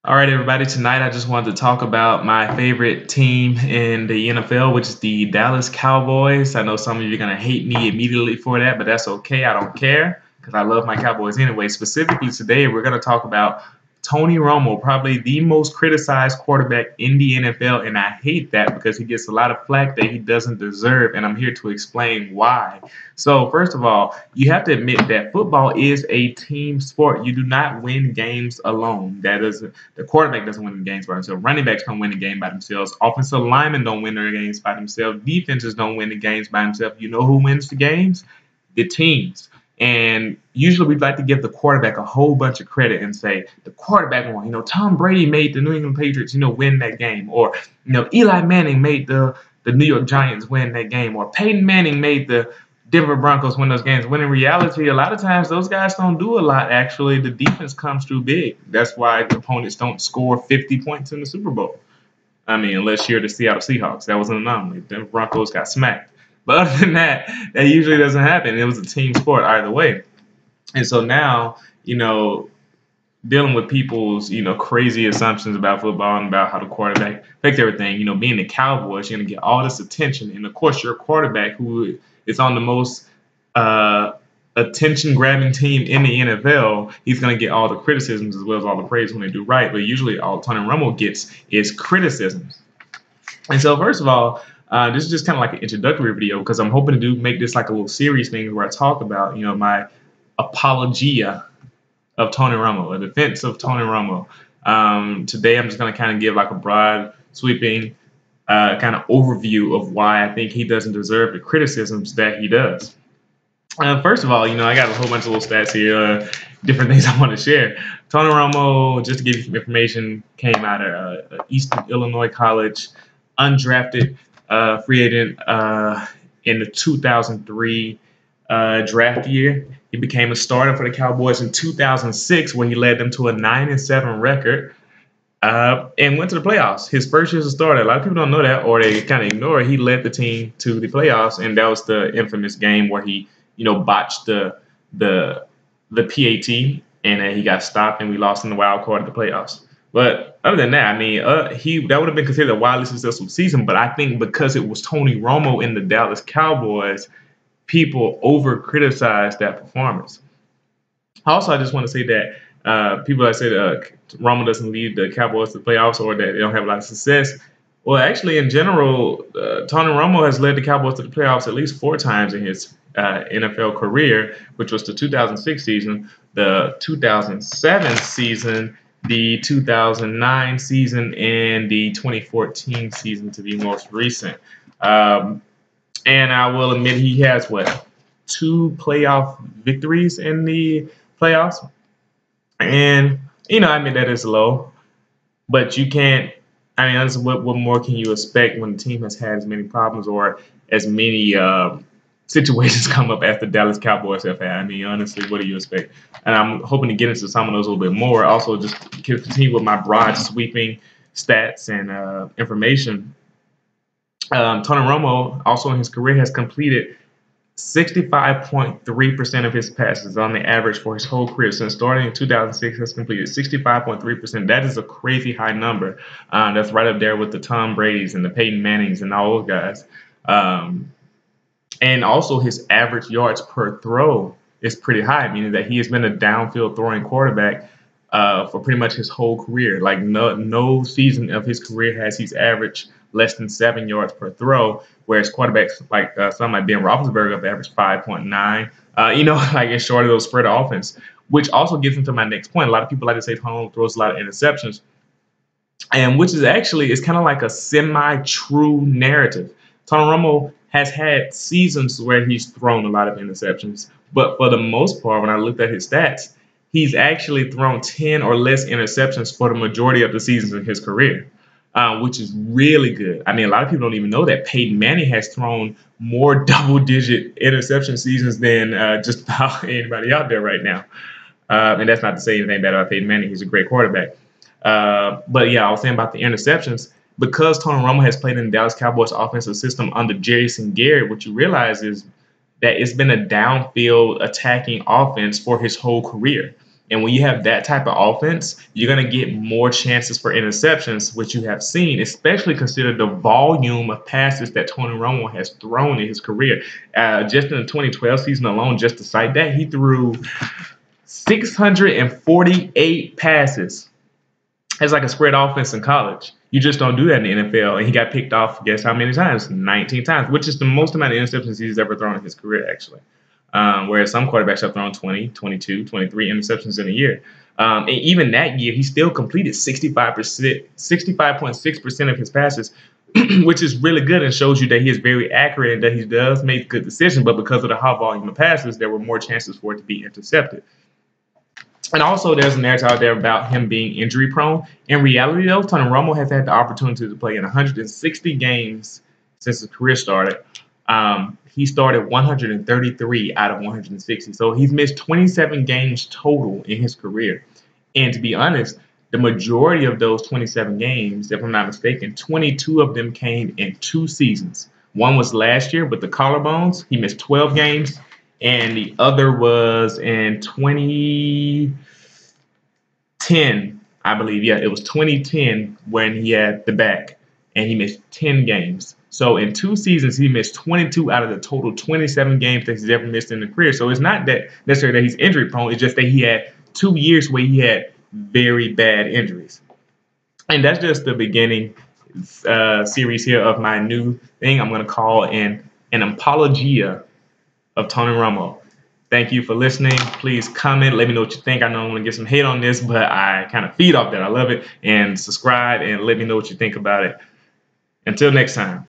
All right, everybody. Tonight, I just wanted to talk about my favorite team in the NFL, which is the Dallas Cowboys. I know some of you are going to hate me immediately for that, but that's okay. I don't care because I love my Cowboys anyway. Specifically today, we're going to talk about Tony Romo, probably the most criticized quarterback in the NFL, and I hate that because he gets a lot of flack that he doesn't deserve, and I'm here to explain why. So, first of all, you have to admit that football is a team sport. You do not win games alone. That is, the quarterback doesn't win the games by himself. Running backs don't win the game by themselves. Offensive linemen don't win their games by themselves. Defenses don't win the games by themselves. You know who wins the games? The teams. And usually we'd like to give the quarterback a whole bunch of credit and say the quarterback won. Tom Brady made the New England Patriots, win that game. Or, Eli Manning made the New York Giants win that game. Or Peyton Manning made the Denver Broncos win those games. When in reality, a lot of times those guys don't do a lot, actually. The defense comes through big. That's why the opponents don't score 50 points in the Super Bowl. I mean, unless you're the Seattle Seahawks. That was an anomaly. The Broncos got smacked. But other than that, that usually doesn't happen. It was a team sport either way. And so now, dealing with people's, crazy assumptions about football and about how the quarterback affects everything, being the Cowboys, you're going to get all this attention. And, of course, your quarterback, who is on the most attention-grabbing team in the NFL, he's going to get all the criticisms as well as all the praise when they do right. But usually all Tony Romo gets is criticisms. And so, first of all, this is just kind of like an introductory video because I'm hoping to make this like a little series thing where I talk about, my apologia of Tony Romo, a defense of Tony Romo. Today, I'm just going to kind of give like a broad, sweeping kind of overview of why I think he doesn't deserve the criticisms that he does. First of all, I got a whole bunch of little stats here, different things I want to share. Tony Romo, just to give you some information, came out of Eastern Illinois College, undrafted free agent in the 2003 draft year. He became a starter for the Cowboys in 2006, where he led them to a 9-7 record and went to the playoffs. His first year as a starter. A lot of people don't know that, or they kind of ignore it. He led the team to the playoffs, and that was the infamous game where he, botched the PAT, and he got stopped, and we lost in the wild card of the playoffs. But other than that, I mean, that would have been considered a wildly successful season. But I think because it was Tony Romo in the Dallas Cowboys, people over-criticized that performance. Also, I just want to say that people that say that Romo doesn't lead the Cowboys to the playoffs or that they don't have a lot of success. Well, actually, in general, Tony Romo has led the Cowboys to the playoffs at least 4 times in his NFL career, which was the 2006 season, the 2007 season, the 2009 season, and the 2014 season to be most recent. And I will admit he has, 2 playoff victories in the playoffs. And, I mean, that is low. But you can't, I mean, honestly, what more can you expect when the team has had as many problems or as many situations come up as the Dallas Cowboys have had? I mean, honestly, what do you expect? And I'm hoping to get into some of those a little bit more. Also, just continue with my broad, sweeping stats and information. Tony Romo, also in his career, has completed 65.3% of his passes on the average for his whole career. Since starting in 2006, has completed 65.3%. That is a crazy high number. That's right up there with the Tom Brady's and the Peyton Mannings and all those guys. And also his average yards per throw is pretty high, meaning that he has been a downfield throwing quarterback for pretty much his whole career. Like no season of his career has he's averaged less than 7 yards per throw, whereas quarterbacks like some like Ben Roethlisberger have averaged 5.9. Like it's short of those spread offense, which also gets into my next point. A lot of people like to say Tony throws a lot of interceptions, and which is actually it's kind of like a semi-true narrative. Tony Romo has had seasons where he's thrown a lot of interceptions, but for the most part, when I looked at his stats, he's actually thrown 10 or less interceptions for the majority of the seasons in his career, which is really good. I mean, a lot of people don't even know that Peyton Manning has thrown more double-digit interception seasons than just about anybody out there right now. And that's not to say anything bad about Peyton Manning. He's a great quarterback. But yeah, I was saying about the interceptions. Because Tony Romo has played in the Dallas Cowboys offensive system under Jason Garrett, what you realize is that it's been a downfield attacking offense for his whole career. And when you have that type of offense, you're going to get more chances for interceptions, which you have seen, especially consider the volume of passes that Tony Romo has thrown in his career. Just in the 2012 season alone, just to cite that, he threw 648 passes. It's like a spread offense in college. You just don't do that in the NFL. And he got picked off, guess how many times? 19 times, which is the most amount of interceptions he's ever thrown in his career, actually. Whereas some quarterbacks have thrown 20, 22, 23 interceptions in a year. And even that year, he still completed 65.6% of his passes, which is really good and shows you that he is very accurate and that he does make good decisions. But because of the high volume of passes, there were more chances for it to be intercepted. And also, there's a narrative out there about him being injury prone. In reality, though, Tony Romo has had the opportunity to play in 160 games since his career started. He started 133 out of 160. So he's missed 27 games total in his career. And to be honest, the majority of those 27 games, if I'm not mistaken, 22 of them came in 2 seasons. One was last year with the collarbones. He missed 12 games. And the other was in 2010, I believe. Yeah, it was 2010 when he had the back, and he missed 10 games. So in 2 seasons, he missed 22 out of the total 27 games that he's ever missed in the career. So it's not that necessarily that he's injury prone. It's just that he had 2 years where he had very bad injuries. And that's just the beginning series here of my new thing I'm going to call an Apologia of Tony Romo. Thank you for listening. Please comment. Let me know what you think. I know I'm going to get some hate on this, but I kind of feed off that. I love it. And subscribe and let me know what you think about it. Until next time.